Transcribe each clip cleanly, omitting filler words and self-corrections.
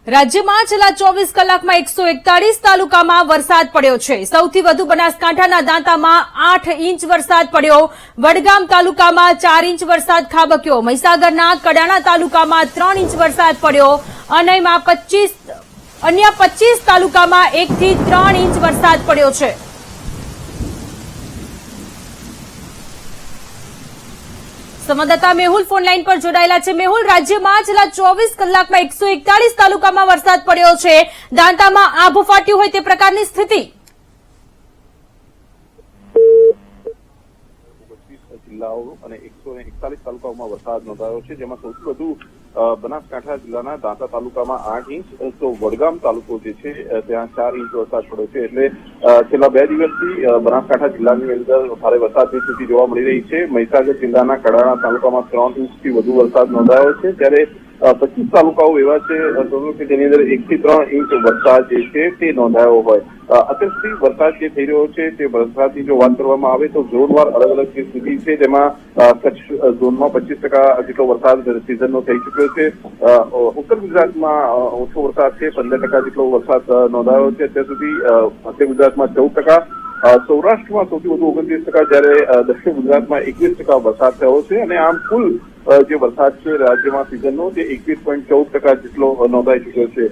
રાજ્યમાં છેલ્લા 24 કલાકમાં 141 તાલુકામાં વરસાદ પડ્યો છે। સૌથી વધુ બનાસકાંઠાના દાંતામાં 8 ઇંચ વરસાદ પડ્યો। વડગામ તાલુકામાં 4 ઇંચ વરસાદ ખાબક્યો। મહીસાગરના કડાણા તાલુકામાં 3 ઇંચ વરસાદ પડ્યો। અનયમાં 25 તાલુકામાં 1 થી 3 ઇંચ વરસાદ પડ્યો છે। સંવાદદાતા મેહુલ ફોન લાઈન પર જોડાયેલા છે। મેહુલ, રાજ્યમાં છેલ્લા 24 કલાકમાં 141 તાલુકામાં વરસાદ પડ્યો છે। દાંતામાં આભ ફાટ્યું હોય તે પ્રકારની સ્થિતિ। જિલ્લાઓ અને 141 તાલુકાઓમાં વરસાદ નોંધાયો છે, જેમાં સૌથી વધુ બનાસકાંઠા જિલ્લાના દાંતા તાલુકામાં 8 ઇંચ તો વડગામ તાલુકો જે છે ત્યાં 4 ઇંચ વરસાદ પડ્યો છે। એટલે છેલ્લા 2 દિવસથી બનાસકાંઠા જિલ્લાની અંદર ભારે વરસાદની સ્થિતિ જોવા મળી રહી છે। મહીસાગર જિલ્લાના કડાણા તાલુકામાં 3 ઇંચથી વધુ વરસાદ નોંધાયો છે, ત્યારે 25 તાલુકાઓ એવા છે કે જેની અંદર 1 થી 3 ઇંચ વરસાદ જે છે તે નોંધાયો હોય। અત્યાર સુધી વરસાદ જે થઈ રહ્યો છે તે વરસાદની જો વાત કરવામાં આવે તો ઝોનવાર અલગ અલગ જે સ્થિતિ છે, જેમાં કચ્છ ઝોનમાં 25% જેટલો વરસાદ સિઝનનો થઈ ચુક્યો છે। ઉત્તર ગુજરાતમાં ઓછો વરસાદ છે, 15% જેટલો વરસાદ નોંધાયો છે અત્યાર સુધી। મધ્ય ગુજરાતમાં 14%, સૌરાષ્ટ્રમાં સૌથી વધુ 29%, જ્યારે દક્ષિણ ગુજરાતમાં 21% વરસાદ થયો છે। અને આમ કુલ જે વરસાદ છે રાજ્યમાં સિઝનનો તે 21.14% જેટલો નોંધાઈ ચુક્યો છે।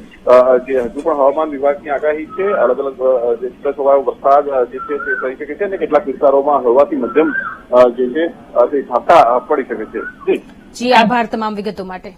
જે હજુ પણ હવામાન વિભાગની આગાહી છે, અલગ અલગ જે છૂટાછવાયો વરસાદ જે છે તે થઈ શકે છે અને કેટલાક વિસ્તારોમાં હળવાથી મધ્યમ જે છે તે ઝાપટા પડી શકે છે। જી, આભાર તમામ વિગતો માટે।